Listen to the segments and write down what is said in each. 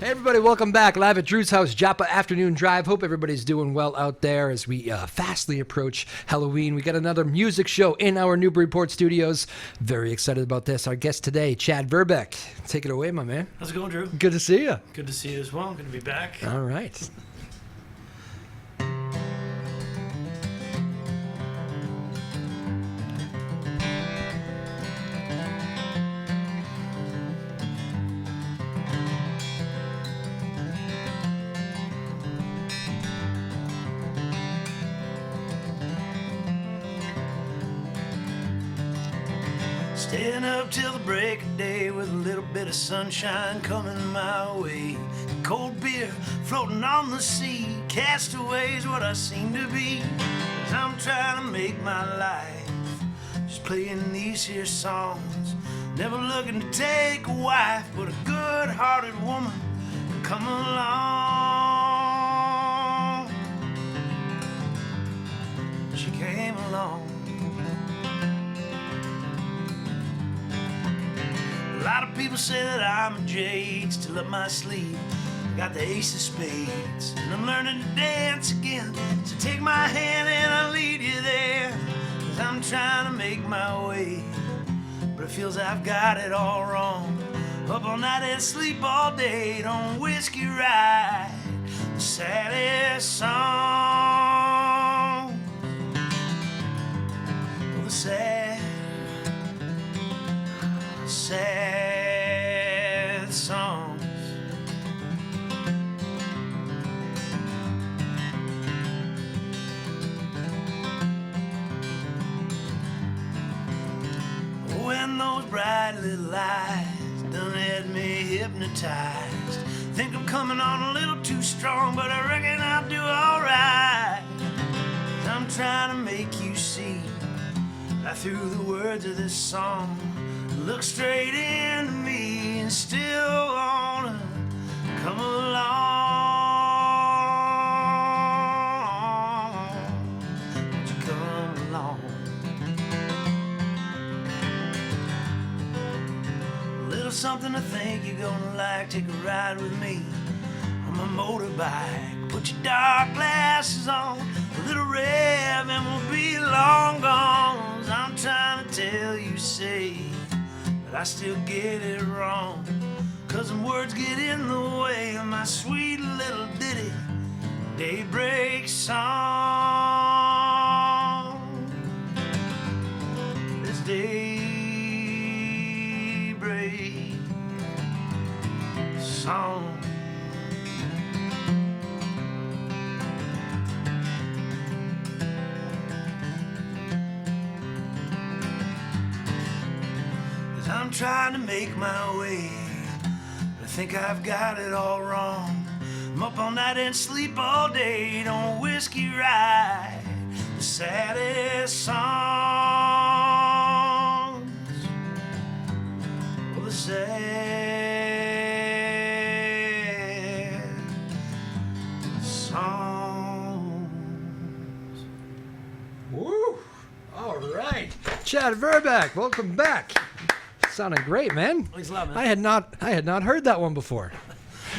Everybody, welcome back live at Drew's house, Joppa Afternoon Drive. Hope everybody's doing well out there as we fastly approach Halloween. We got another music show in our Newburyport studios. Very excited about this. Our guest today, Chad Verbeck. Take it away, my man. How's it going, Drew? Good to see you. Good to see you as well. Good to be back. All right. Staying up till the break of day with a little bit of sunshine coming my way. Cold beer floating on the sea. Castaways what I seem to be. 'Cause I'm trying to make my life just playing these here songs. Never looking to take a wife, but a good-hearted woman could come along. She came along. A lot of people say that I'm a jade, still up my sleeve. Got the ace of spades, and I'm learning to dance again. So take my hand and I'll lead you there. 'Cause I'm trying to make my way, but it feels I've got it all wrong. Up all night and sleep all day, don't whiskey ride the saddest song. Well, the sad songs. When those bright little eyes done had me hypnotized. Think I'm coming on a little too strong, but I reckon I'll do alright. I'm trying to make you see right through the words of this song. Look straight into me and still wanna come along. Won't you come along? A little something I think you're gonna like. Take a ride with me on my motorbike. Put your dark glasses on, a little rev, and we'll be long gone. I'm trying to tell you, say, but I still get it wrong. 'Cause them words get in the way of my sweet little ditty daybreak song. This daybreak song. I'm trying to make my way, but I think I've got it all wrong. I'm up all night and sleep all day, don't whiskey ride the saddest songs. Well, the sad songs. Woo! All right. Chad Verbeck, welcome back. Sounding great, man. Thanks a lot, man. I had not heard that one before.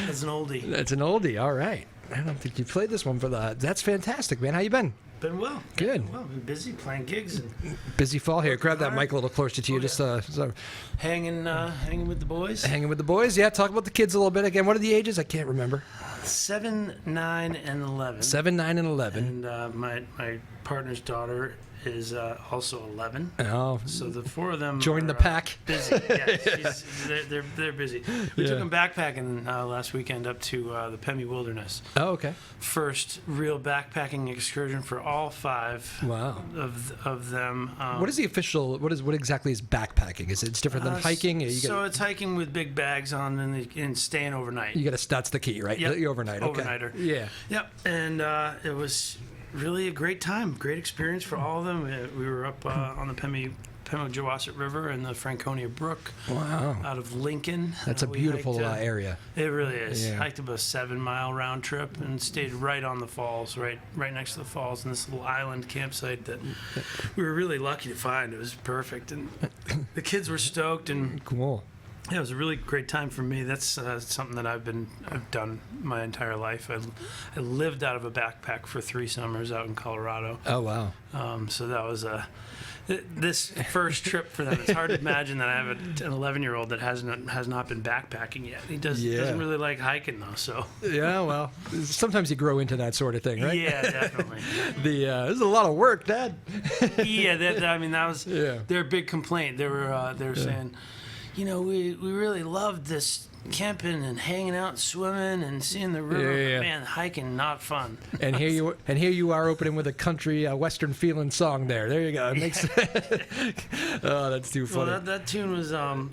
That's an oldie. That's an oldie. All right. I don't think you played this one for the. That's fantastic, man. How you been? Been well. Good. Well, been busy playing gigs and Busy fall here. Grab that mic a little closer to you. Oh, Just hanging with the boys. hanging with the boys. Yeah. Talk about the kids a little bit again. What are the ages? I can't remember. 7, 9, and 11. 7, 9, and 11. And my partner's daughter is also 11. Oh, So the four of them join the are, pack. Busy. Yeah, they're busy. We Yeah. took them backpacking last weekend up to the Pemmy Wilderness. Oh, okay. First real backpacking excursion for all 5 Wow. of them. What is the official? What exactly is backpacking? Is it different than hiking? It's hiking with big bags on and staying overnight. You got to. That's the key, right? Yep. The overnight. Okay. Overnighter. Yeah. Yep, and it was really a great time, great experience for all of them. We were up on the Pemigewasset River and the Franconia Brook. Wow. Out of Lincoln. That's a We beautiful hiked, area. It really is. Yeah. Hiked about a 7-mile round trip and stayed right on the falls, right next to the falls, in this little island campsite that we were really lucky to find. It was perfect, and the kids were stoked. And Cool. Yeah, it was a really great time for me. That's something that I've done my entire life. I lived out of a backpack for 3 summers out in Colorado. Oh wow. So that was this first trip for them. It's hard to imagine that I have an 11-year-old that has not been backpacking yet. He doesn't really like hiking though. So yeah, well, sometimes you grow into that sort of thing, right? yeah, definitely. This is a lot of work, Dad. Yeah, that was their big complaint. They were saying, you know, we really loved this camping and hanging out, swimming and seeing the river. Yeah. But man, hiking not fun. And here you are opening with a country western feeling song. There you go. It makes oh, that's too funny. Well, that tune was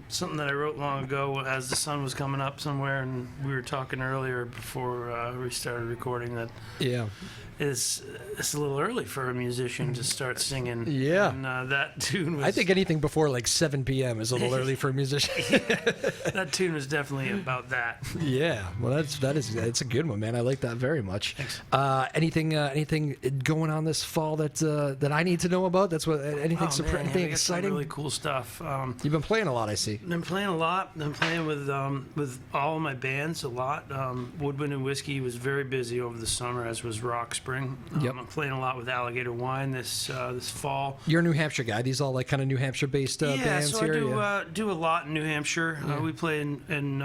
something that I wrote long ago as the sun was coming up somewhere, and we were talking earlier before we started recording that. Yeah. It's a little early for a musician to start singing. Yeah. And that tune was... I think anything before like 7 p.m. is a little early for a musician. That tune was definitely about that. Yeah. Well, that's a good one, man. I like that very much. Thanks. Anything going on this fall that I need to know about? That's what anything We got exciting? some really cool stuff. You've been playing a lot, I see. Been playing a lot. Been playing with all of my bands a lot. Woodwind and Whiskey was very busy over the summer, as was Rock Spring. Yep. I'm playing a lot with Alligator Wine this fall. You're a New Hampshire guy. These all like kind of New Hampshire based bands so here. I do a lot in New Hampshire. We play in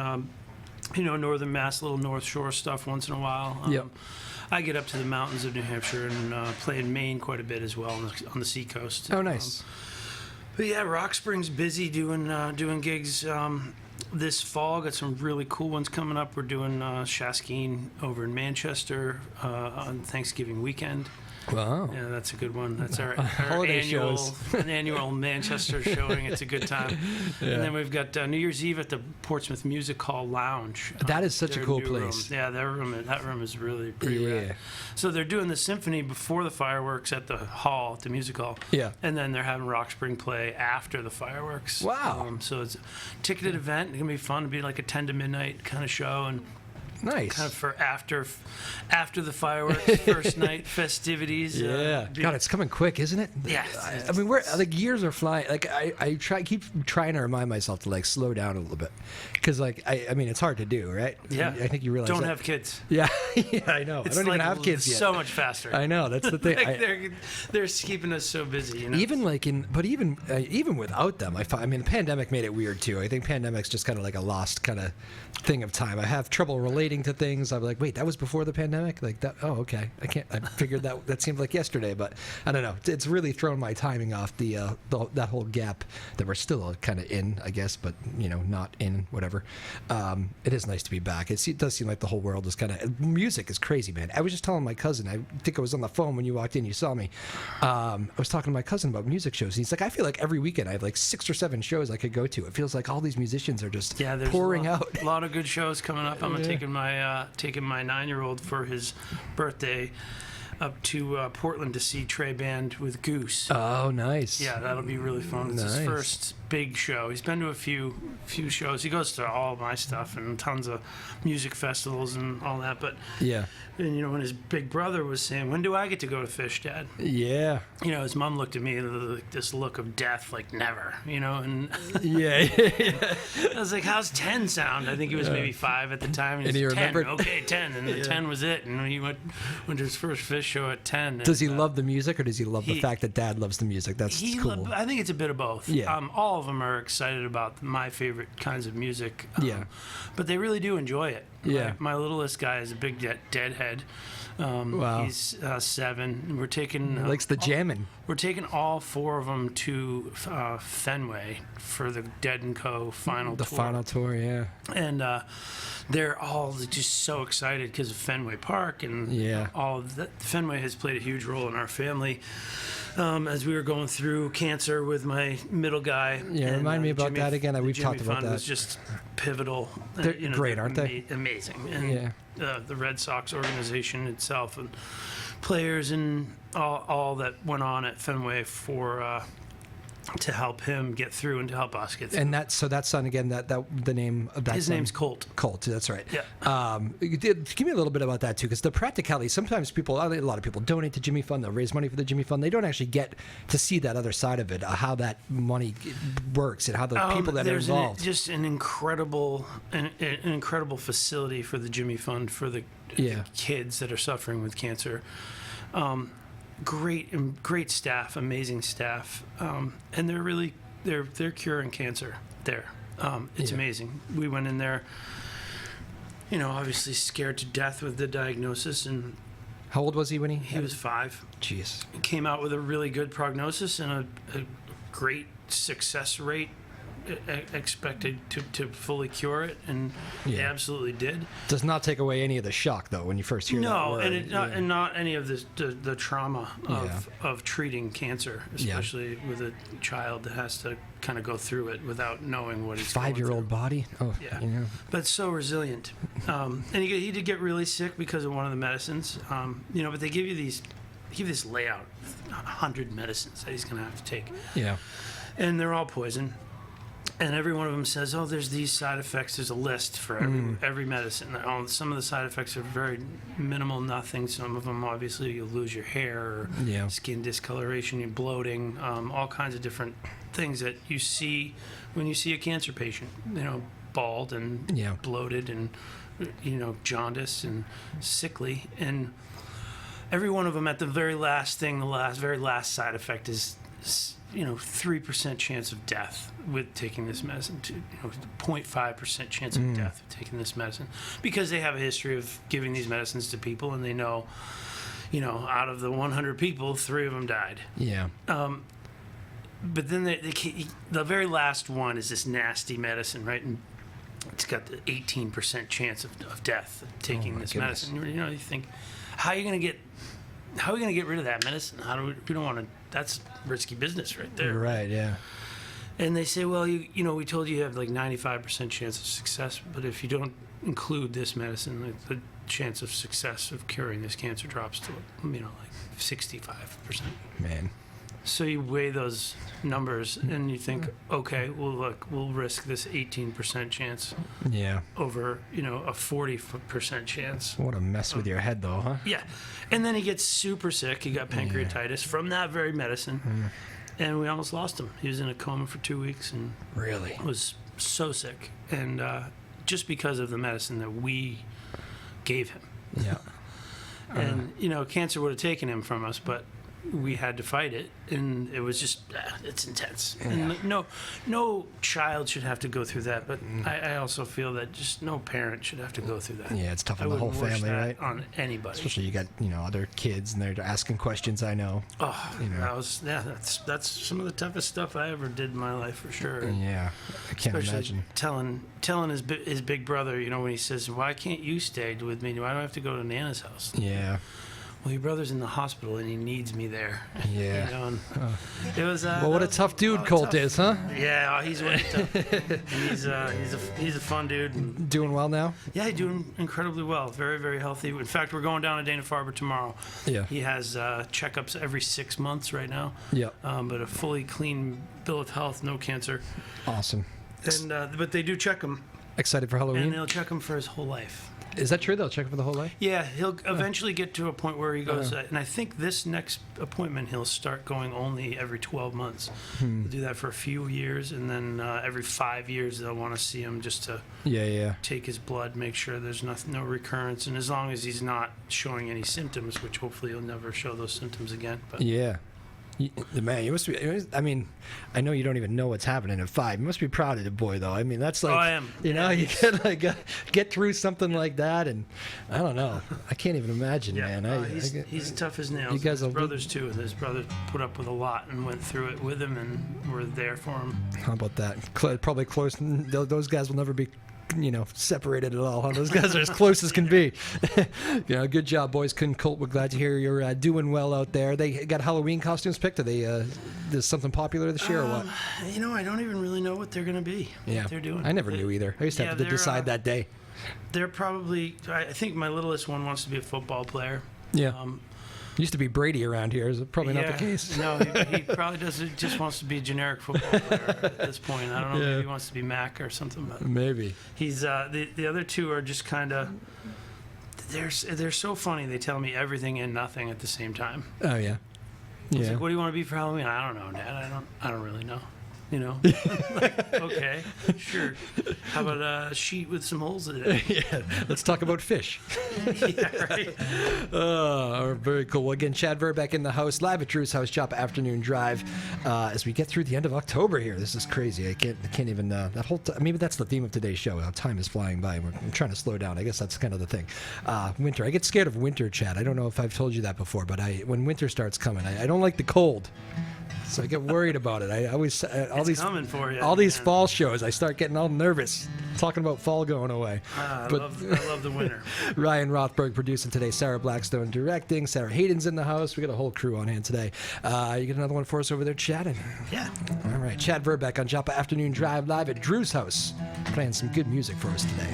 northern Mass, little North Shore stuff once in a while. Yep. I get up to the mountains of New Hampshire and play in Maine quite a bit as well on the seacoast. Oh, nice. But yeah, Rock Spring's busy doing gigs. This fall, got some really cool ones coming up. We're doing Shaskeen over in Manchester on Thanksgiving weekend. Wow. Yeah, that's a good one. That's our Holiday shows. annual Manchester showing. It's a good time. Yeah. And then we've got New Year's Eve at the Portsmouth Music Hall Lounge. That is such a their cool new place. room. Yeah, that room is really pretty rad. So they're doing the symphony before the fireworks at the hall, at the music hall. Yeah. And then they're having Rock Spring play after the fireworks. Wow. So it's a ticketed event. It's going to be fun. It'll be like a 10 to midnight kind of show. And Nice. kind of for after the fireworks, first night festivities. Yeah. God, it's coming quick, isn't it? Yeah. I mean, we're like years are flying. Like I keep trying to remind myself to like slow down a little bit, because like I mean it's hard to do, right? Yeah. I think you realize. Don't that. have kids. Yeah. Yeah, I know. It's I don't like even have kids yet. So much faster. I know. That's the thing. Like they're keeping us so busy. You know? Even like even without them, I mean, the pandemic made it weird too. I think pandemic's just kind of like a lost kind of thing of time. I have trouble relating to things. I'm like, wait, that was before the pandemic? Like that? Oh, okay. I figured that seemed like yesterday, but I don't know. It's really thrown my timing off that whole gap that we're still kind of in, I guess, but not in whatever. It is nice to be back. It does seem like the whole world is kind of music is crazy, man. I was just telling my cousin. I think I was on the phone when you walked in. You saw me. I was talking to my cousin about music shows. And he's like, I feel like every weekend I have like 6 or 7 shows I could go to. It feels like all these musicians are just pouring out. A lot of good shows coming up. I'm taking my 9-year-old for his birthday up to Portland to see Trey Band with Goose. Oh, nice. Yeah, that'll be really fun. It's his first big show. He's been to a few shows. He goes to all of my stuff and tons of music festivals and all that. But yeah. And when his big brother was saying, "When do I get to go to Fish, Dad?" Yeah. His mom looked at me with this look of death, like never. And yeah. I was like, "How's 10 sound?" I think he was maybe 5 at the time. And he remembered. 10. Okay, 10, and the 10 was it. And he went to his first Fish show at 10. Does he love the music, or does he love the fact that Dad loves the music? That's cool. I think it's a bit of both. Yeah. All of them are excited about my favorite kinds of music. Yeah. But they really do enjoy it. Yeah. My littlest guy is a big Deadhead. Wow. He's 7. We're taking. He likes the jamming. We're taking all 4 of them to Fenway for the Dead & Co. final tour. The final tour, yeah. And they're all just so excited because of Fenway Park and all of that. Fenway has played a huge role in our family. As we were going through cancer with my middle guy. Yeah, remind me about that again. We've talked about that. It was just pivotal. They're great, aren't they? Amazing. And the Red Sox organization itself and players and all that went on at Fenway for to help him get through and to help us get through. And that son again, that the name of that His son? name's Colt. Colt, that's right. Yeah. Give me a little bit about that too, because the practicality. Sometimes a lot of people donate to Jimmy Fund. They'll raise money for the Jimmy Fund. They don't actually get to see that other side of it, how that money works and how the people that are involved. Just an incredible facility for the Jimmy Fund for the kids that are suffering with cancer. Great staff, amazing staff, and they're curing cancer there. It's amazing. We went in there, obviously scared to death with the diagnosis. And how old was he when he was 5? Jeez. He came out with a really good prognosis and a great success rate. Expected to fully cure it, and they absolutely did. Does not take away any of the shock though when you first hear that word. And not any of the trauma of treating cancer, especially with a child that has to kind of go through it without knowing what he's 5-year-old body. Oh, yeah, but so resilient. And he did get really sick because of one of the medicines. But they give you this layout, 100 medicines that he's going to have to take. Yeah, and they're all poison. And every one of them says, "Oh, there's these side effects." There's a list for every medicine. Some of the side effects are very minimal, nothing. Some of them, obviously, you'll lose your hair, or skin discoloration, you're bloating, all kinds of different things that you see when you see a cancer patient. Bald and bloated, and jaundice and sickly. And every one of them, at the very last thing, very last side effect is 3% chance of death with taking this medicine, 0.5% chance of death with taking this medicine, because they have a history of giving these medicines to people, and they know, out of the 100 people, 3 of them died. Yeah. But then the very last one is this nasty medicine, right? And it's got the 18% chance of death taking this medicine. You think, how are we going to get rid of that medicine? We don't want to. That's risky business right there. Right, yeah. And they say, well, we told you have like 95% chance of success, but if you don't include this medicine, the chance of success of curing this cancer drops to, like 65%. Man. So you weigh those numbers and you think, okay, well, look, we'll risk this 18% chance over, a 40% chance. What a mess with your head, though, huh? Yeah. And then he gets super sick. He got pancreatitis from that very medicine. And we almost lost him. He was in a coma for 2 weeks and really was so sick. And just because of the medicine that we gave him. Yeah. And, cancer would have taken him from us, but we had to fight it, and it was just it's intense. And no child should have to go through that, but I also feel that just no parent should have to go through that. Yeah, it's tough on the whole family, right? On anybody, especially you got other kids and they're asking questions. I know. That's some of the toughest stuff I ever did in my life, for sure. Yeah, I can't imagine. Telling his big brother, when he says, "Why can't you stay with me? Why do I have to go to Nana's house?" Yeah. Well, your brother's in the hospital and he needs me there. Yeah. It was. Well, what a tough dude Colt is, huh? Yeah, he's really tough. He's a fun dude. Doing well now? Yeah, he's doing incredibly well. Very, very healthy. In fact, we're going down to Dana-Farber tomorrow. Yeah. He has checkups every 6 months right now. Yeah. But a fully clean bill of health, no cancer. Awesome. And but they do check him. Excited for Halloween? And they'll check him for his whole life. Is that true? They'll check him for the whole life? Yeah, he'll eventually get to a point where he goes, and I think this next appointment he'll start going only every 12 months. He'll do that for a few years, and then every 5 years they'll want to see him just to take his blood, make sure there's no recurrence, and as long as he's not showing any symptoms, which hopefully he'll never show those symptoms again. But Man, you must be. I mean, I know you don't even know what's happening at 5. You must be proud of the boy, though. I mean, that's like, I am. You can get through something like that, and I don't know. I can't even imagine, man. He's tough as nails. You guys, his brothers too. His brother put up with a lot and went through it with him, and we're there for him. How about that? Probably close. Those guys will never be separated at all, huh? Those guys are as close as can be. Good job, boys. Colt, we're glad to hear you're doing well out there. They got Halloween costumes picked? Are they is something popular this year or what? I don't even really know what they're going to be. What they're doing. I never knew either. I used to have to decide that day. They're probably. I think my littlest one wants to be a football player. Yeah. Used to be Brady around here. Is it probably not the case? No, he probably doesn't. Just wants to be a generic football player at this point. I don't know. Maybe he wants to be Mac or something. But maybe he's the other two are just kind of. They're so funny. They tell me everything and nothing at the same time. Oh yeah. It's like, what do you want to be for Halloween? I don't know, Dad. I don't really know. You know. Okay, sure. How about a sheet with some holes in it? Yeah. Let's talk about fish. Yeah, right. Very cool. Well, again, Chad Verbeck in the house, live at Drew's House, Joppa Afternoon Drive. As we get through the end of October here, this is crazy. I can't even. That whole. Maybe that's the theme of today's show. How time is flying by. I'm trying to slow down. I guess that's kind of the thing. Winter. I get scared of winter, Chad. I don't know if I've told you that before, but when winter starts coming, I don't like the cold. So I get worried about it. I always Coming for you, all these fall shows, I start getting all nervous talking about fall going away. I love the winter. Ryan Rothberg producing today. Sarah Blackstone directing. Sarah Hayden's in the house. We got a whole crew on hand today. You get another one for us over there, Chad? Yeah. All right. Chad Verbeck on Joppa Afternoon Drive live at Drew's house, playing some good music for us today.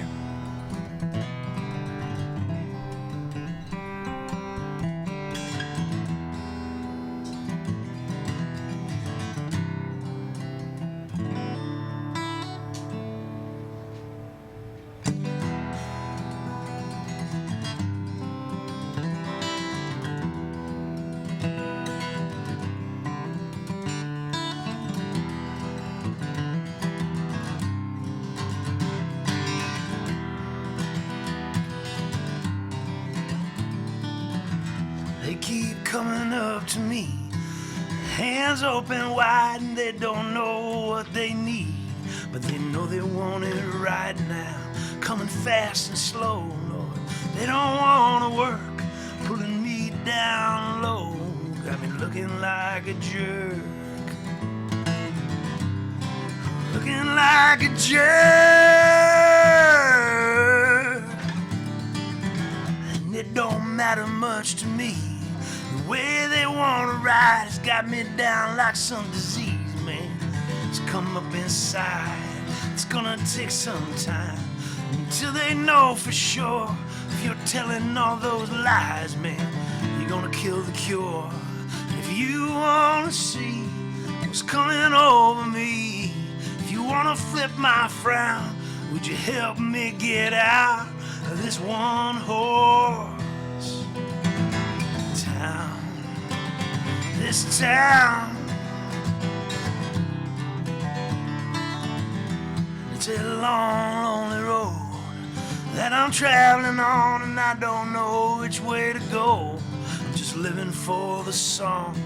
They keep coming up to me, hands open wide, and they don't know what they need, but they know they want it right now. Coming fast and slow, Lord. They don't want to work, pulling me down low. Got me looking like a jerk. Looking like a jerk. And it don't matter much to me. The way they want to ride has got me down like some disease, man. It's come up inside. It's gonna take some time until they know for sure. If you're telling all those lies, man, you're gonna kill the cure. If you wanna see what's coming over me, if you wanna flip my frown, would you help me get out of this one horse town? This town, it's a long, lonely road that I'm traveling on, and I don't know which way to go. I'm just living for the songs.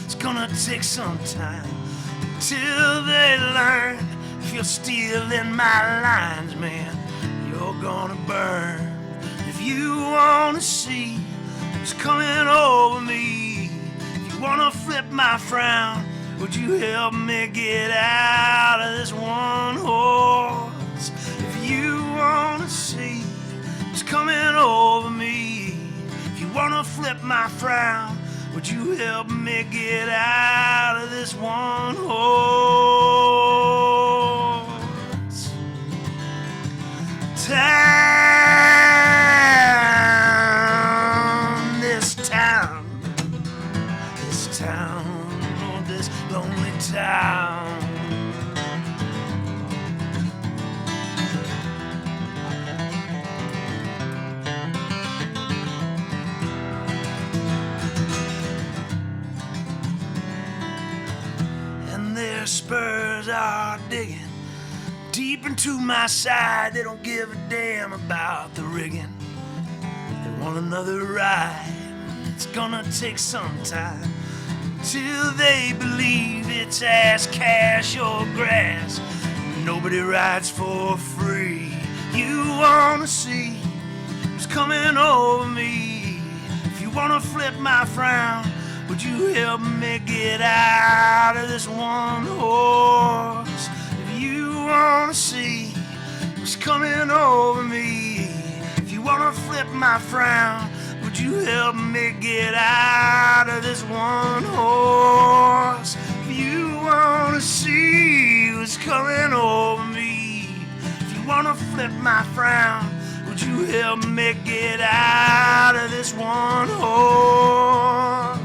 It's gonna take some time till they learn. If you're stealing my lines, man, you're gonna burn. If you wanna see what's coming over me, if you wanna flip my frown, would you help me get out of this one horse? If you wanna see what's coming over me, if you wanna flip my frown, would you help me get out of this one horse town? This town, oh, this lonely town. And their spurs are digging deep into my side. They don't give a damn about the rigging. They want another ride. It's gonna take some time till they believe it's ass, cash, or grass. Nobody rides for free. You wanna see what's coming over me? If you wanna flip my frown, would you help me get out of this one horse? If you wanna see what's coming over me, if you wanna flip my frown, would you help me get out of this one horse? If you wanna see what's coming over me, if you wanna flip my frown, would you help me get out of this one horse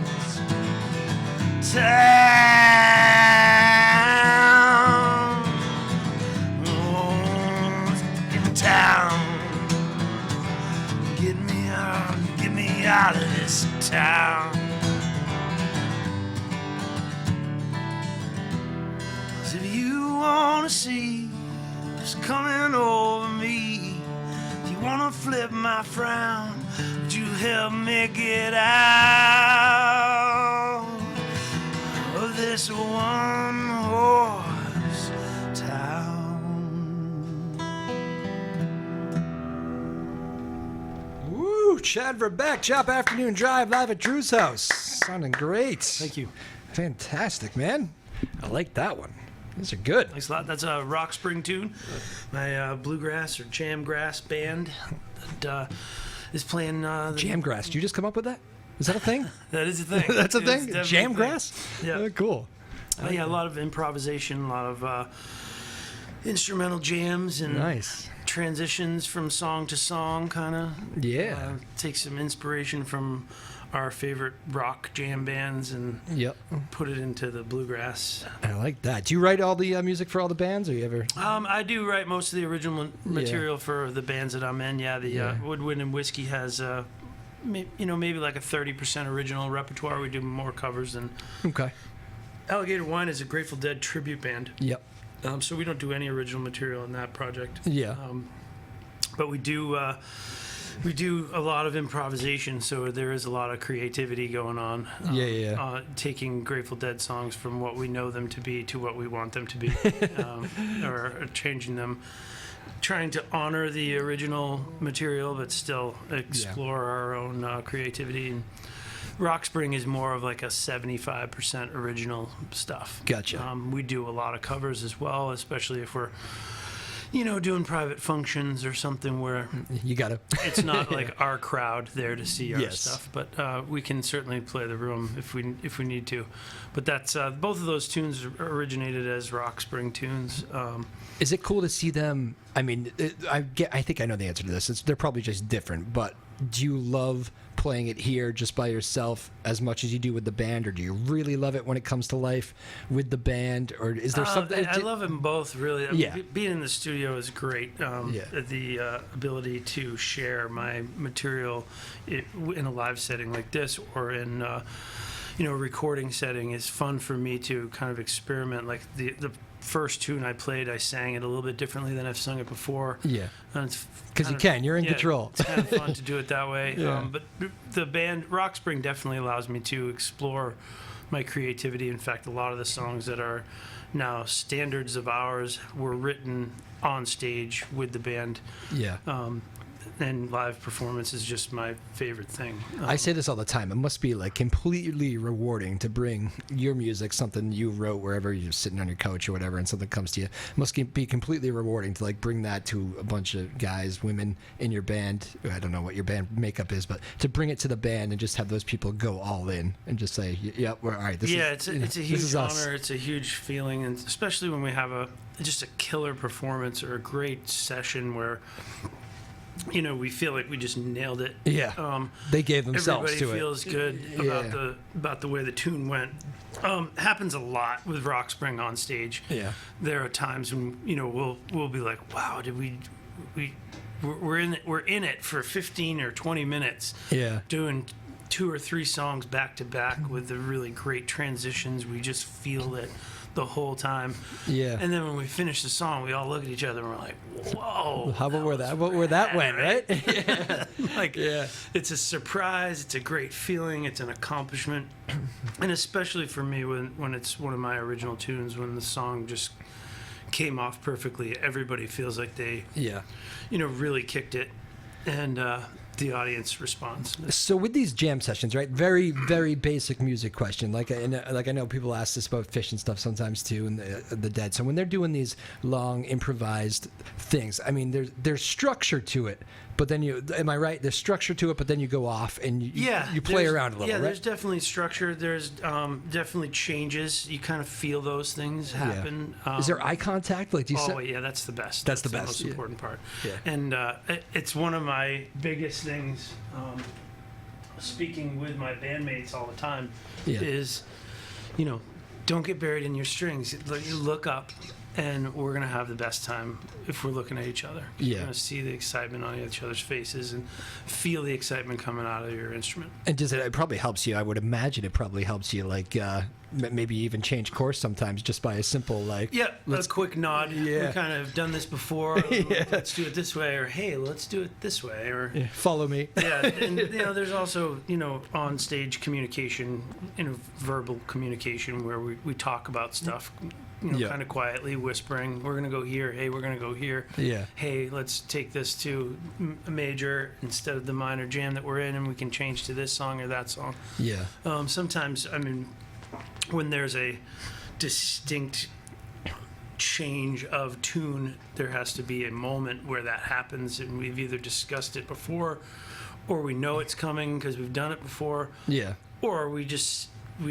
town. Oh, in town. Get me out of this town. 'Cause if you wanna see what's coming over me, if you wanna flip my frown, would you help me get out of this one horse town? Woo! Chad Verbeck, Chop Afternoon Drive live at Drew's house. Sounding great. Thank you. Fantastic, man. I like that one. These are good. Thanks a lot. That's a Rock Spring tune. My bluegrass or jamgrass band that is playing. Jamgrass. Did you just come up with that? Is that a thing? That is a thing. That's a It's thing? definitely a thing. Jamgrass? Yeah. Cool. Yeah, a lot of improvisation, a lot of instrumental jams and Nice. transitions from song to song, kind of. Yeah. Take some inspiration from our favorite rock jam bands and Yep. put it into the bluegrass. I like that. Do you write all the music for all the bands, or you ever? I do write most of the original material for the bands that I'm in. Yeah, the Woodwind and Whiskey has, maybe like a 30% original repertoire. We do more covers than. Okay. Alligator Wine is a Grateful Dead tribute band. Yep. So we don't do any original material in that project. Yeah. But we do a lot of improvisation, so there is a lot of creativity going on. Taking Grateful Dead songs from what we know them to be to what we want them to be, or changing them. Trying to honor the original material, but still explore our own creativity. And Rock Spring is more of like a 75% original stuff. Gotcha. We do a lot of covers as well, especially if we're, doing private functions or something where You gotta. it's not like our crowd there to see our Yes. stuff. But we can certainly play the room if we need to. But that's both of those tunes originated as Rock Spring tunes. Is it cool to see them? I mean, I think I know the answer to this. They're probably just different, but do you love playing it here just by yourself as much as you do with the band, or do you really love it when it comes to life with the band, or is there something? I love them both, really. I mean, Yeah. being in the studio is great. The ability to share my material in a live setting like this, or in a recording setting, is fun for me to kind of experiment. Like the first tune I played, I sang it a little bit differently than I've sung it before. Yeah. And it's Because you kind of- can. You're in control. It's kind of fun to do it that way. Yeah. But the band Rock Spring definitely allows me to explore my creativity. In fact, a lot of the songs that are now standards of ours were written on stage with the band. Yeah. And live performance is just my favorite thing. I say this all the time. It must be like completely rewarding to bring your music, something you wrote wherever you're sitting on your couch or whatever, and something comes to you. It must be completely rewarding to like bring that to a bunch of guys, women in your band. I don't know what your band makeup is, but to bring it to the band and just have those people go all in and just say, "Yeah, we're all right." It's a this huge is us. honor. It's a huge feeling, and especially when we have just a killer performance or a great session where. We feel like we just nailed it. Yeah, they gave themselves everybody to it. feels good about the way the tune went. Happens a lot with Rock Spring on stage. Yeah. There are times when we'll be like, wow, we're in it for 15 or 20 minutes. Yeah. Doing 2 or 3 songs back to back with the really great transitions. We just feel it the whole time. Yeah. And then when we finish the song, we all look at each other and we're like, whoa. How about where that went, right? Yeah. It's a surprise. It's a great feeling. It's an accomplishment. And especially for me when it's one of my original tunes, when the song just came off perfectly, everybody feels like they, really kicked it. And the audience responds. So with these jam sessions, right? Very, very basic music question. Like I know people ask this about Fish and stuff sometimes too, and the Dead. So when they're doing these long improvised things, I mean, there's structure to it, But then am I right? There's structure to it, but then you go off and you play around a little, yeah, right? There's definitely structure. There's definitely changes. You kind of feel those things happen. Yeah. Is there eye contact? Like, do you yeah, that's the best. That's the best. Most important part. Yeah. And it's one of my biggest things. Speaking with my bandmates all the time is, don't get buried in your strings. You look up, and we're going to have the best time if we're looking at each other. Yeah. You're going to see the excitement on each other's faces and feel the excitement coming out of your instrument. And it probably helps you. I would imagine it probably helps you, like, maybe even change course sometimes just by a simple, like... Yeah, a quick nod. Yeah. We kind of done this before. Let's do it this way. Or, hey, let's do it this way. Or follow me. Yeah, and, there's also, on-stage communication, verbal communication where we talk about stuff, kind of quietly, whispering. We're going to go here. Hey, we're going to go here. Yeah. Hey, let's take this to a major instead of the minor jam that we're in, and we can change to this song or that song. Yeah. Sometimes, when there's a distinct change of tune, there has to be a moment where that happens, and we've either discussed it before, or we know it's coming because we've done it before. Yeah. Or we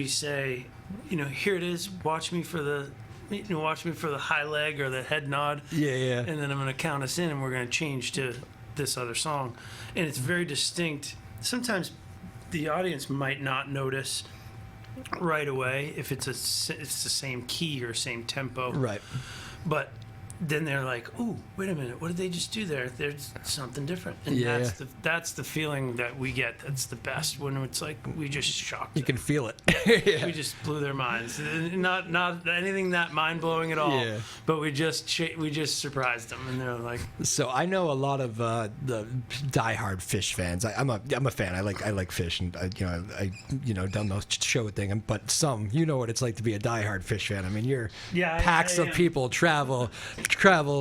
say, here it is. Watch me for the high leg or the head nod. Yeah, yeah. And then I'm going to count us in, and we're going to change to this other song, and it's very distinct. Sometimes the audience might not notice right away if it's the same key or same tempo. Right. But then they're like, "Ooh, wait a minute! What did they just do there? There's something different." And that's the feeling that we get. That's the best when it's like we just shocked. You can feel it. Yeah. We just blew their minds. Not anything that mind blowing at all. Yeah. But we just surprised them, and they're like. So I know a lot of the diehard Fish fans. I'm a fan. I like Fish, and I done the show thing. But some, what it's like to be a diehard Fish fan. I mean, packs of people travel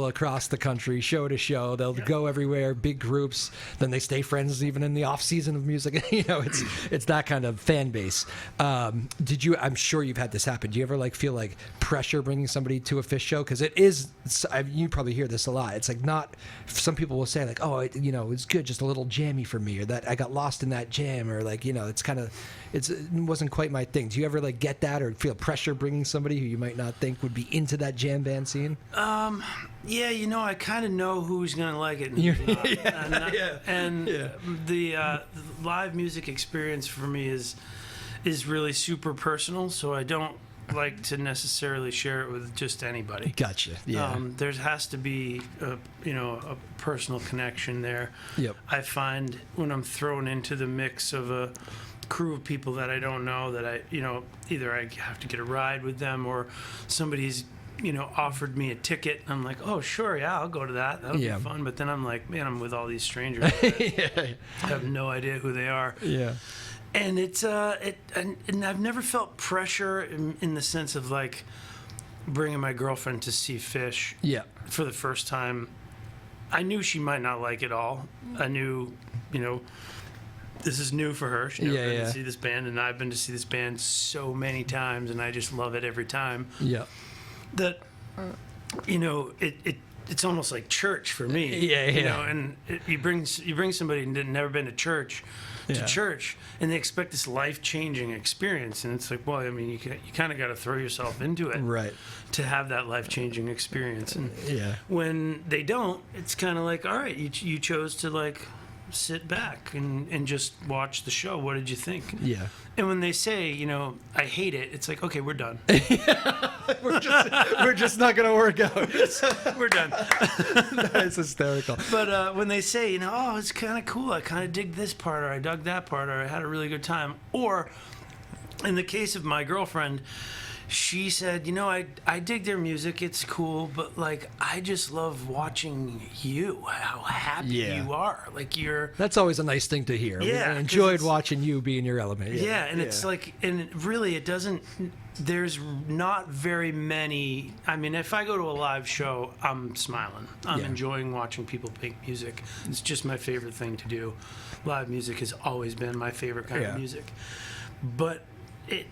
across the country, show to show. They'll go everywhere, big groups. Then they stay friends even in the off season of music. It's that kind of fan base. I'm sure you've had this happen. Do you ever feel like pressure bringing somebody to a Fish show? Because it is. You probably hear this a lot. It's like not. Some people will say like, oh, it's good, just a little jammy for me, or that I got lost in that jam, or it's kind of. It wasn't quite my thing. Do you ever get that or feel pressure bringing somebody who you might not think would be into that jam band scene? Yeah, I kind of know who's going to like it. And the live music experience for me is really super personal, so I don't like to necessarily share it with just anybody. Gotcha. Yeah. There has to be a personal connection there. Yep. I find when I'm thrown into the mix of a crew of people that I don't know, that I either I have to get a ride with them, or somebody's offered me a ticket. I'm like, oh sure, yeah, I'll go to that. That'll be fun. But then I'm like, man, I'm with all these strangers. I have no idea who they are. Yeah. And it's and I've never felt pressure in the sense of bringing my girlfriend to see Fish. Yeah. For the first time. I knew she might not like it all. I knew, this is new for her. She's never been to see this band, and I've been to see this band so many times, and I just love it every time. Yeah. That, it's almost like church for me. Yeah. And you bring somebody who's never been to church, and they expect this life-changing experience, and it's like, well, I mean, you kind of got to throw yourself into it, right, to have that life-changing experience. And when they don't, it's kind of like, all right, you chose to sit back and just watch the show. What did you think? Yeah. And when they say, I hate it, it's like, okay, we're done. we're just not going to work out. We're done. That is hysterical. But when they say, oh, it's kind of cool, I kind of dig this part, or I dug that part, or I had a really good time. Or in the case of my girlfriend, she said, I dig their music, it's cool, but I just love watching you, how happy you are. That's always a nice thing to hear. Yeah. I enjoyed watching you be in your element. Yeah, and it's and really it doesn't, there's not very many, I mean, if I go to a live show, I'm smiling. I'm enjoying watching people make music. It's just my favorite thing to do. Live music has always been my favorite kind of music. But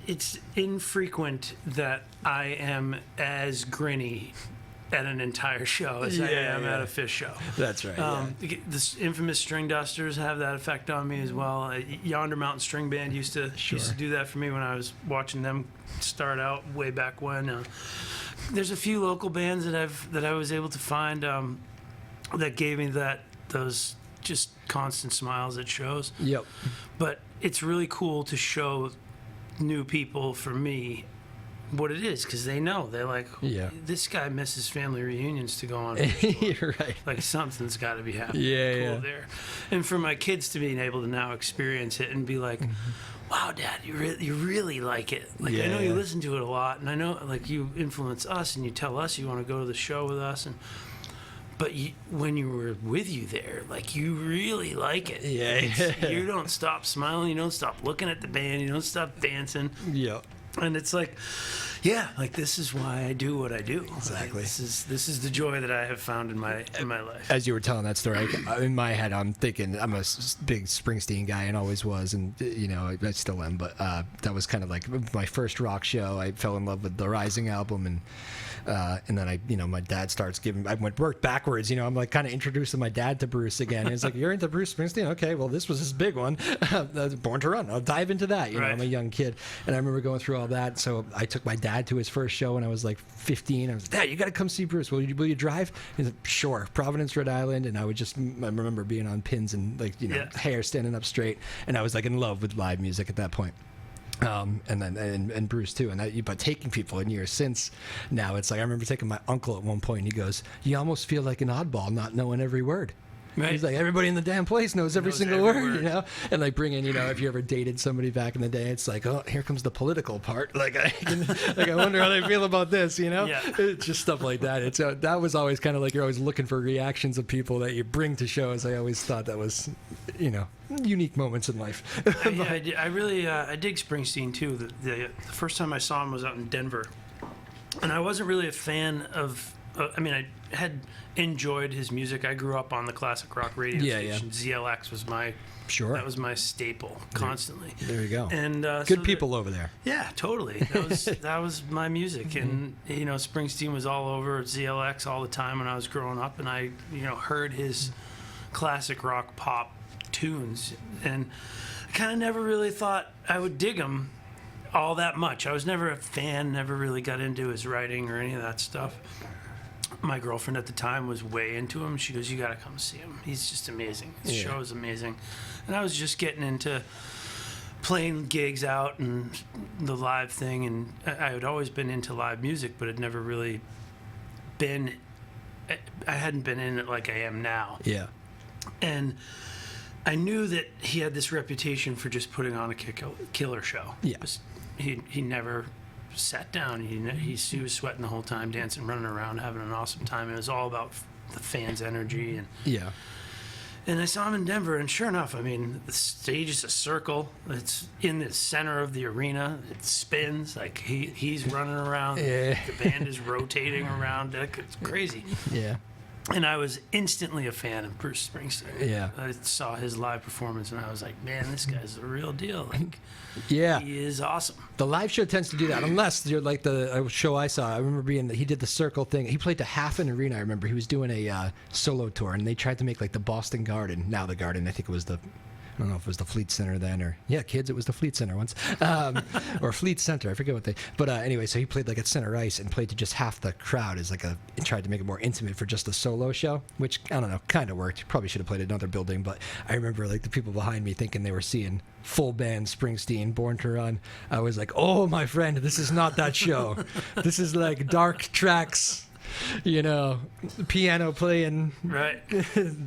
it's infrequent that I am as grinny at an entire show as I am at a Fish show. That's right. This infamous String Dusters have that effect on me as well. Yonder Mountain String Band used to do that for me when I was watching them start out way back when. There's a few local bands that I was able to find that gave me those just constant smiles at shows. Yep. But it's really cool to show new people, for me, what it is, because they know. They're like, this guy misses family reunions to go on. You're right. Like, something's got to be happening there. And for my kids to be able to now experience it and be like, wow, Dad, you really like it. Like, I know you listen to it a lot, and I know, like, you influence us, and you tell us you want to go to the show with us, but when you were with you there, like, you really like it. Yeah. You don't stop smiling. You don't stop looking at the band. You don't stop dancing. Yeah. And it's like, like, this is why I do what I do. Exactly. Like, this is the joy that I have found in my life. As you were telling that story, in my head, I'm thinking I'm a big Springsteen guy and always was, and I still am. But that was kind of like my first rock show. I fell in love with the Rising album, and then my dad starts I worked backwards. I'm like kind of introducing my dad to Bruce again. And it's like, you're into Bruce Springsteen? Okay, well, this was his big one, Born to Run. I'll dive into that. Right. I'm a young kid, and I remember going through all that. So I took my dad to his first show when I was like 15. I was like, Dad, you got to come see Bruce. Will you drive? He's like, sure. Providence, Rhode Island. And I remember being on pins and hair standing up straight. And I was like in love with live music at that point. And Bruce too, but taking people in years since now, it's like I remember taking my uncle at one point, and he goes, "You almost feel like an oddball not knowing every word." Right. He's like, everybody in the damn place knows every single word, and like bring in, if you ever dated somebody back in the day, it's like, oh, here comes the political part. Like, I wonder how they feel about this, It's just stuff like that. It's that was always kind of like you're always looking for reactions of people that you bring to shows. I always thought that was, unique moments in life. I really dig Springsteen too. The first time I saw him was out in Denver, and I wasn't really a fan of. I had enjoyed his music. I grew up on the classic rock radio station. ZLX was that was my staple constantly. There you go. And good people over there. Yeah, totally. That was my music, and Springsteen was all over ZLX all the time when I was growing up, and I heard his classic rock pop tunes, and I kind of never really thought I would dig him all that much. I was never a fan, never really got into his writing or any of that stuff. My girlfriend at the time was way into him. She goes, "You got to come see him. He's just amazing. His show is amazing." And I was just getting into playing gigs out and the live thing, and I had always been into live music, but had never really I hadn't been in it like I am now. Yeah. And I knew that he had this reputation for just putting on a killer show. Yeah. He never sat down. He was sweating the whole time, dancing, running around, having an awesome time. It was all about the fans' energy. And I saw him in Denver, and sure enough, the stage is a circle. It's in the center of the arena. It spins. Like, he's running around. The band is rotating around. It's crazy. Yeah. And I was instantly a fan of Bruce Springsteen. Yeah. I saw his live performance, and I was like, man, this guy's the real deal. Like, he is awesome. The live show tends to do that, unless you're like the show I saw. I remember he did the circle thing. He played to half an arena, I remember. He was doing a solo tour, and they tried to make like the Boston Garden. Now the Garden, I think it was I don't know if it was the Fleet Center then, or kids, it was the Fleet Center once, or Fleet Center. I forget what but anyway, so he played like at center ice and played to just half the crowd as like and tried to make it more intimate for just a solo show, which I don't know, kind of worked. Probably should have played another building, but I remember like the people behind me thinking they were seeing full band Springsteen, Born to Run. I was like, oh my friend, this is not that show. This is like dark tracks. Piano playing, right?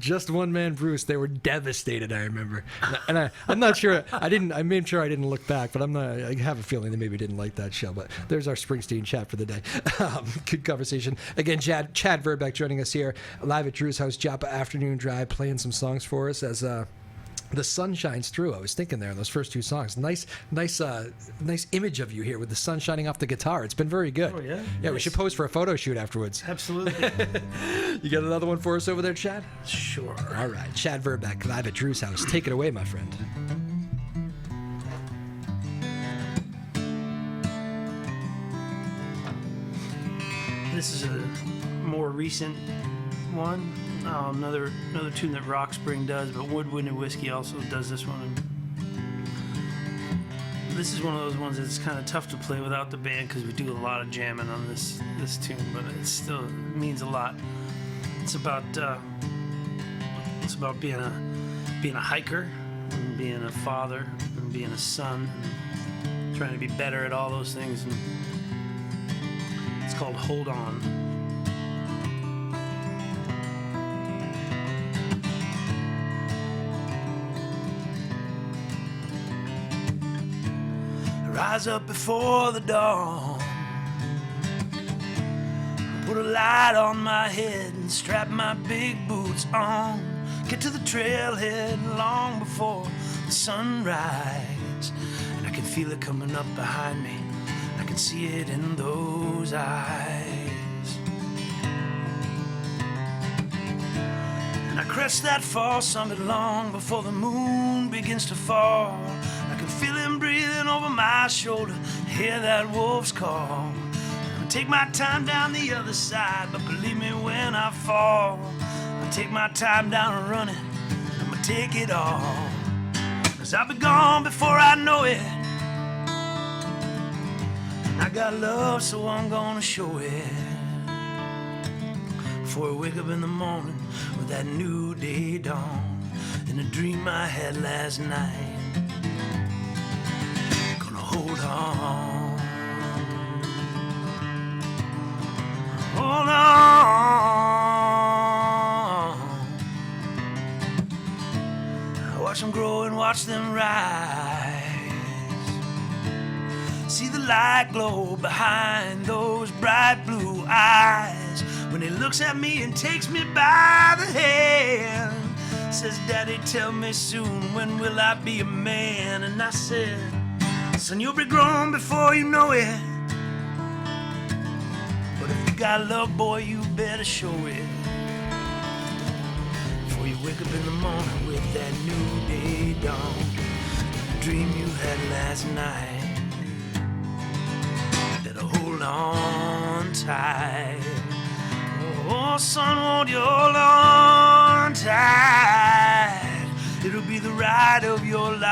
Just one man Bruce. They were devastated, I remember, and I'm not sure. I made sure I didn't look back, but I have a feeling they maybe didn't like that show. But there's our Springsteen chat for the day. Good conversation again. Chad Verbeck joining us here live at Drew's house, Japa Afternoon Drive, playing some songs for us as the sun shines through. I was thinking there in those first two songs. Nice image of you here with the sun shining off the guitar. It's been very good. Oh, yeah? Yeah, nice. We should pose for a photo shoot afterwards. Absolutely. You got another one for us over there, Chad? Sure. All right. Chad Verbeck, live at Drew's house. Take it away, my friend. This is more recent one. Another tune that Rock Spring does, but Wood, Wind, and Whiskey also does this one. This is one of those ones that's kind of tough to play without the band because we do a lot of jamming on this tune, but it still means a lot. It's about being a hiker, and being a father, and being a son, and trying to be better at all those things. And it's called Hold On. Rise up before the dawn, put a light on my head and strap my big boots on. Get to the trailhead long before the sunrise, and I can feel it coming up behind me. I can see it in those eyes. And I crest that fall summit long before the moon begins to fall. I can feel him breathing over my shoulder, hear that wolf's call. I take my time down the other side, but believe me when I fall, I take my time down and running, I'ma take it all. 'Cause I'll be gone before I know it. I got love, so I'm gonna show it. Before I wake up in the morning with that new day dawn, in a dream I had last night. Hold on, hold on. I watch them grow and watch them rise. See the light glow behind those bright blue eyes. When he looks at me and takes me by the hand, says, Daddy, tell me soon, when will I be a man? And I said, son, you'll be grown before you know it. But if you got love, boy, you better show it. Before you wake up in the morning with that new day dawn, the dream you had last night, better hold on tight. Oh, son, won't you hold on tight? It'll be the ride of your life.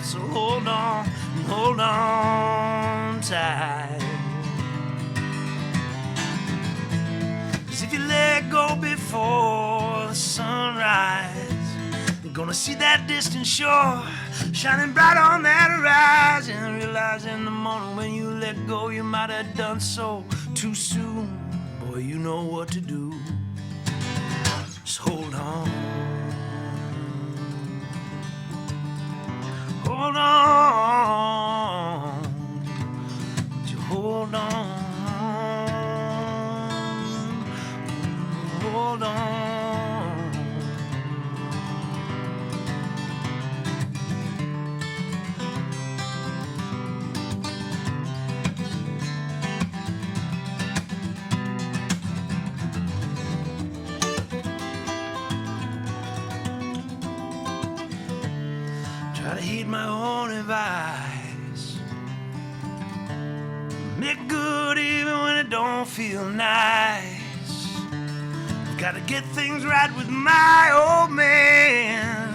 So hold on tight. 'Cause if you let go before the sunrise, you're gonna see that distant shore shining bright on that horizon, and realize in the morning when you let go, you might have done so too soon. Boy, you know what to do. Just hold on. Hold on, you hold on, hold on. Try to heed my own advice. Make good even when it don't feel nice. Gotta get things right with my old man.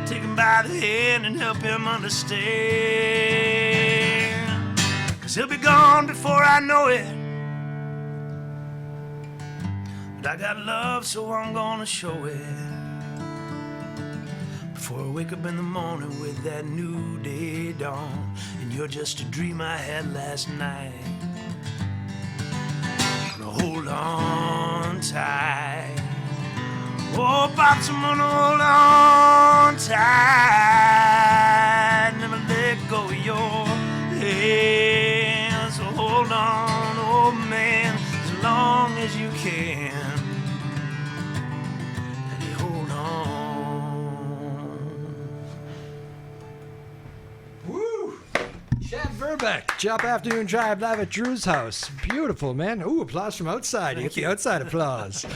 Take him by the hand and help him understand. 'Cause he'll be gone before I know it. But I got love, so I'm gonna show it. Before I wake up in the morning with that new day dawn, and you're just a dream I had last night. Gonna hold on tight. Oh, Pops, I'm gonna hold on tight. Never let go of your hand. So hold on, oh man, as long as you can. Chef Verbeck, Japa Afternoon Drive live at Drew's house. Beautiful, man. Ooh, applause from outside. You get the outside applause.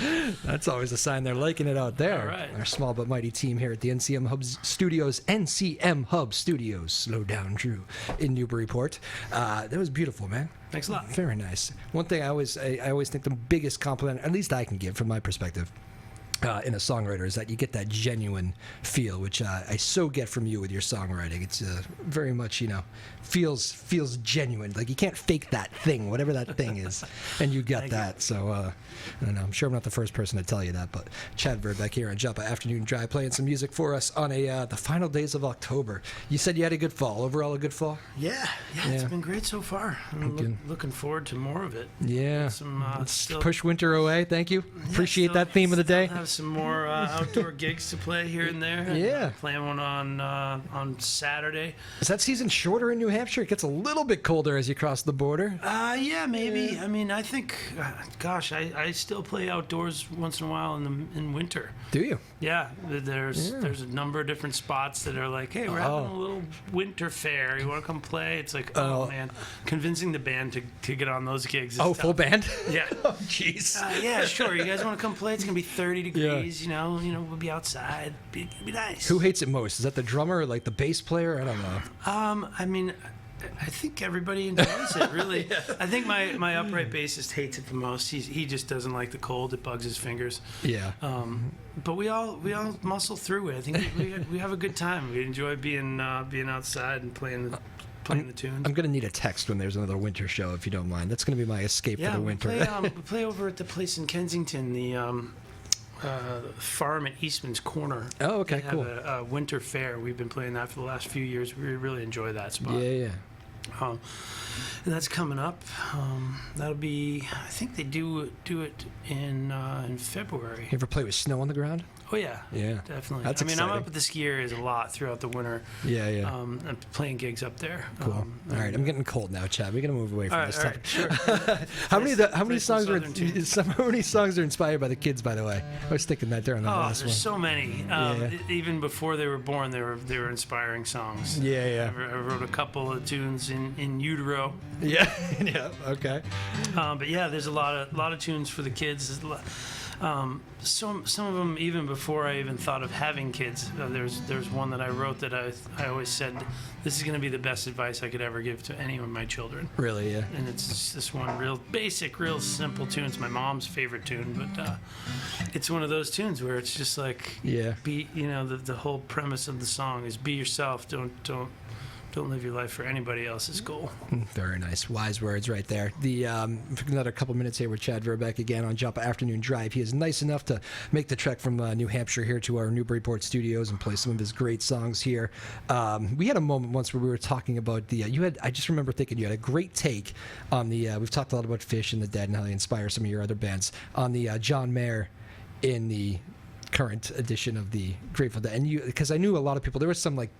That's always a sign they're liking it out there. All right. Our small but mighty team here at the NCM Hub Studios, Slow Down Drew, in Newburyport. That was beautiful, man. Thanks a lot. Very nice. One thing I always think the biggest compliment, at least I can give from my perspective, in a songwriter, is that you get that genuine feel, which I so get from you with your songwriting. It's very much, feels genuine. Like you can't fake that thing, whatever that thing is, and you got that. So I don't know. I'm sure I'm not the first person to tell you that, but Chad Verbeck here on Japa Afternoon Drive playing some music for us on the final days of October. You said you had a good fall. Overall, a good fall? Yeah, it's been great so far. I'm looking forward to more of it. Yeah. Let's push winter away. Thank you. Appreciate that theme of the day. Have some more outdoor gigs to play here and there. Yeah. Playing one on Saturday. Is that season shorter in New Hampshire? It gets a little bit colder as you cross the border. Yeah, maybe. I mean, I think, I still play outdoors once in a while in winter. Do you? Yeah, there's a number of different spots that are like, hey, we're having a little winter fair. You want to come play? It's like, oh man, convincing the band to get on those gigs. Is tough. Full band? Yeah. Oh, jeez. Yeah, sure. You guys want to come play? It's gonna be 30 degrees. Yeah. We'll be outside. Be nice. Who hates it most? Is that the drummer or like the bass player? I don't know. I mean, I think everybody enjoys it, really. Yeah. I think my upright bassist hates it the most. He just doesn't like the cold. It bugs his fingers. Yeah. But we all muscle through it. I think we have a good time. We enjoy being outside and playing the tunes. I'm going to need a text when there's another winter show, if you don't mind. That's going to be my escape for the winter. We play over at the place in Kensington, the farm at Eastman's Corner. Oh, okay, they cool. have a winter fair. We've been playing that for the last few years. We really enjoy that spot. Yeah. And that's coming up. That'll be. I think they do it in February. You ever play with snow on the ground? Oh yeah, definitely. That's exciting. I'm up at the ski areas a lot throughout the winter. Yeah. I'm playing gigs up there. Cool. All right, I'm getting cold now, Chad. We got to move away from this topic. Sure. How many songs are inspired by the kids? By the way, I was thinking that during the last one. There's so many. Even before they were born, they were inspiring songs. Yeah. I wrote a couple of tunes in utero. Yeah. Okay. But yeah, there's a lot of tunes for the kids. Some of them even before I even thought of having kids. There's one that I wrote that I always said, this is going to be the best advice I could ever give to any of my children. Really, yeah. And it's just this one real basic, real simple tune. It's my mom's favorite tune, but it's one of those tunes where it's just like, be the whole premise of the song is be yourself. Don't live your life for anybody else's goal. Very nice. Wise words right there. Another couple minutes here with Chad Verbeck again on Japa Afternoon Drive. He is nice enough to make the trek from New Hampshire here to our Newburyport studios and play some of his great songs here. We had a moment once where we were talking about I just remember thinking you had a great take on we've talked a lot about Fish and the Dead and how they inspire some of your other bands, on the John Mayer in the current edition of the Grateful Dead, and because I knew a lot of people, there were some like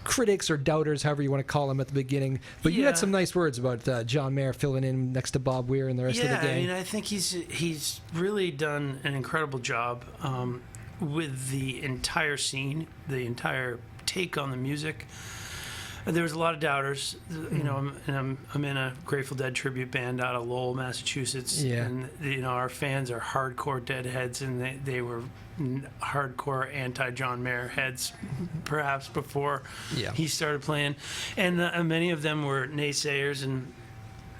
critics or doubters, however you want to call them, at the beginning, but you had some nice words about John Mayer filling in next to Bob Weir and the rest of the gang. I mean, I think he's really done an incredible job with the entire scene, the entire take on the music. There was a lot of doubters, and I'm in a Grateful Dead tribute band out of Lowell, Massachusetts, and our fans are hardcore Deadheads, and they were hardcore anti-John Mayer heads, perhaps before he started playing, and many of them were naysayers, and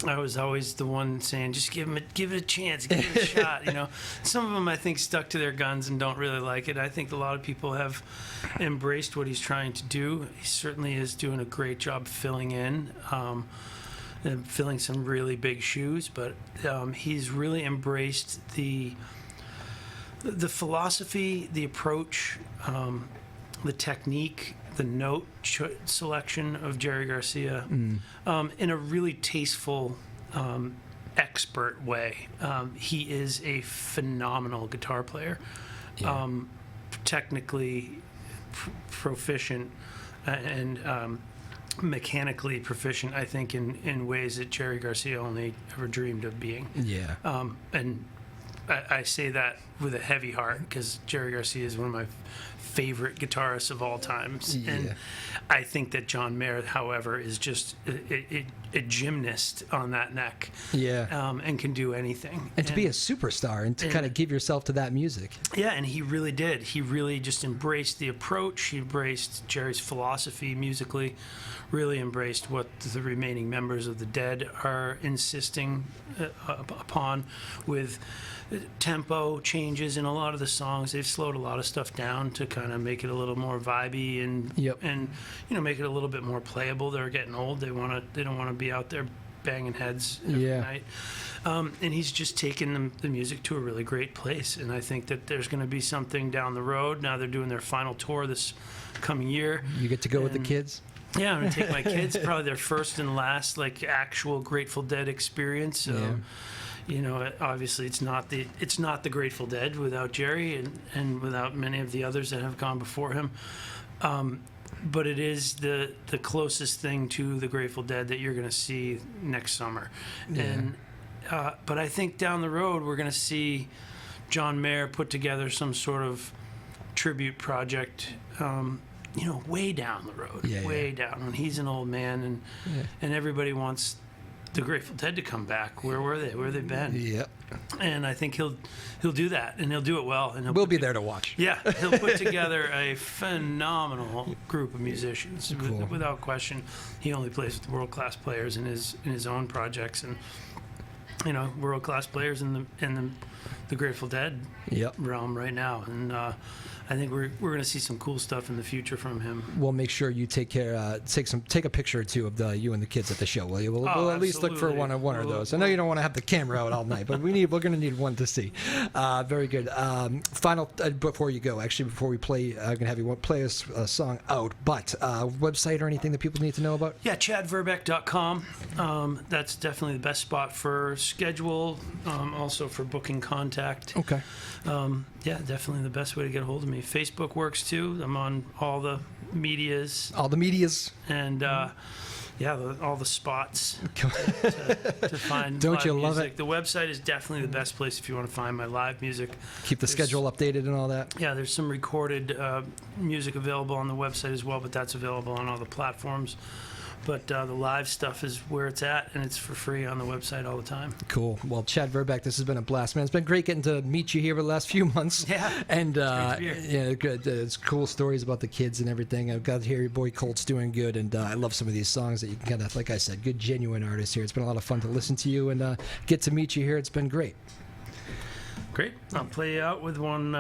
I was always the one saying, just give it a chance, give it a shot. Some of them I think stuck to their guns and don't really like it. I think a lot of people have embraced what he's trying to do. He certainly is doing a great job filling in, and filling some really big shoes. But he's really embraced the philosophy, the approach, the technique, the note selection of Jerry Garcia in a really tasteful, expert way. He is a phenomenal guitar player, technically proficient and mechanically proficient, I think, in ways that Jerry Garcia only ever dreamed of being. Yeah. And I say that with a heavy heart because Jerry Garcia is one of my favorite guitarists of all times. Yeah. And I think that John Mayer, however, is just a gymnast on that neck. Yeah. And can do anything. And to be a superstar and to kind of give yourself to that music. Yeah, and he really did. He really just embraced the approach. He embraced Jerry's philosophy musically, really embraced what the remaining members of the Dead are insisting upon with tempo changes in a lot of the songs. They've slowed a lot of stuff down to kind of make it a little more vibey and make it a little bit more playable. They're getting old. They don't want to be out there banging heads every night. And he's just taken the music to a really great place. And I think that there's going to be something down the road. Now they're doing their final tour this coming year. You get to go with the kids? Yeah, I'm going to take my kids. Probably their first and last actual Grateful Dead experience. Obviously it's not the Grateful Dead without Jerry and without many of the others that have gone before him. But it is the closest thing to the Grateful Dead that you're going to see next summer. Yeah. And but I think down the road we're going to see John Mayer put together some sort of tribute project. Way down the road, way down when he's an old man and everybody wants the Grateful Dead to come back. Where were they? Where have they been? Yep. And I think he'll do that, and he'll do it well. And we'll be there to watch. Yeah, he'll put together a phenomenal group of musicians. Cool. Without question, he only plays with world-class players in his own projects, and world-class players in the Grateful Dead realm right now. And I think we're going to see some cool stuff in the future from him. We'll make sure you take a picture or two of you and the kids at the show, will you? We'll at least look for one of those. I know you don't want to have the camera out all night, but we're going to need one to see. Very good. Final before you go, actually, before we play, I'm going to have you play a song out. But website or anything that people need to know about? Yeah, ChadVerbeck.com. That's definitely the best spot for schedule, also for booking contact. Okay. Yeah, definitely the best way to get a hold of me. Facebook works too. I'm on all the medias. All the medias. And all the spots to find Don't live you love music. it? The website is definitely the best place if you want to find my live music. Keep the schedule updated and all that. Yeah, there's some recorded music available on the website as well, but that's available on all the platforms. But the live stuff is where it's at, and it's for free on the website all the time. Cool. Well, Chad Verbeck, this has been a blast, man. It's been great getting to meet you here for the last few months. Yeah. And good. It's cool stories about the kids and everything. I've got to hear your boy Colt's doing good, and I love some of these songs that you can kind of, like I said, good genuine artists here. It's been a lot of fun to listen to you and get to meet you here. It's been great. Great. I'll play you out with one,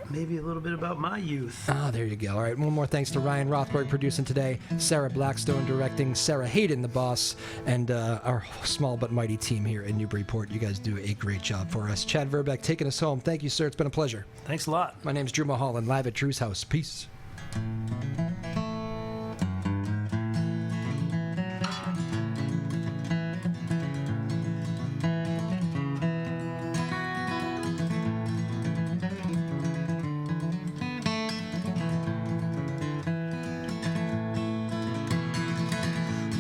maybe a little bit about my youth. Ah, there you go. All right, one more thanks to Ryan Rothberg producing today, Sarah Blackstone directing, Sarah Hayden the boss, and our small but mighty team here in Newburyport. You guys do a great job for us. Chad Verbeck taking us home. Thank you, sir. It's been a pleasure. Thanks a lot. My name's Drew Moholland, live at Drew's house. Peace.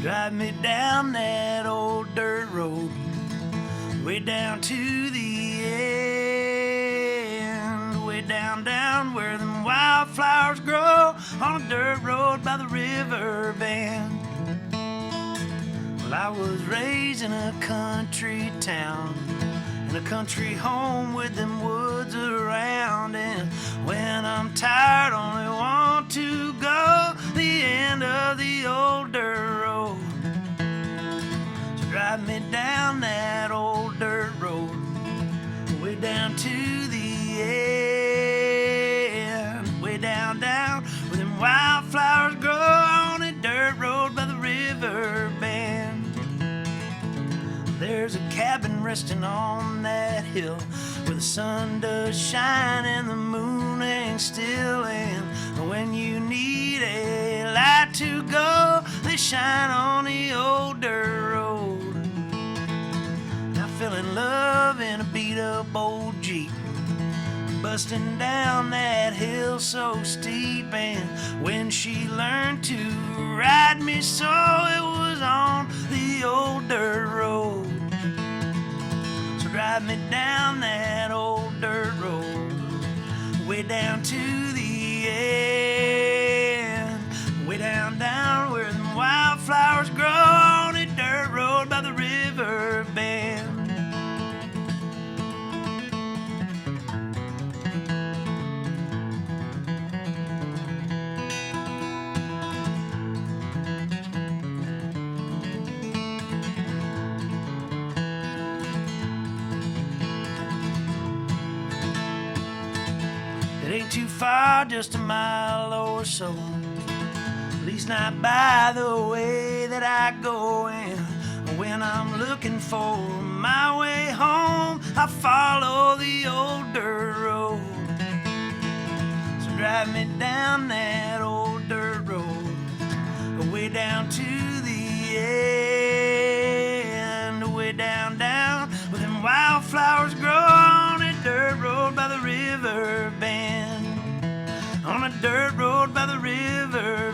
Drive me down that old dirt road, way down to the end, way down where them wildflowers grow, on a dirt road by the river bend. Well, I was raised in a country town, in a country home with them woods around, and when I'm tired only want to go the end of the old dirt road. So drive me down that old dirt road, way down to the end, way down where them wildflowers grow, on a dirt road by the river bend. There's a cabin resting on that hill where the sun does shine and the moon hangs still, and when you need a light to go, they shine on the old dirt road. I fell in love in a beat up old Jeep, busting down that hill so steep, and when she learned to ride me so, it was on the old dirt road. So drive me down that too far, just a mile or so. At least not by the way that I go. And when I'm looking for my way home, I follow the old dirt road. So drive me down that old dirt road, way down to the end, way down, down, where them wildflowers grow on a dirt road by the river bend. On a dirt road by the river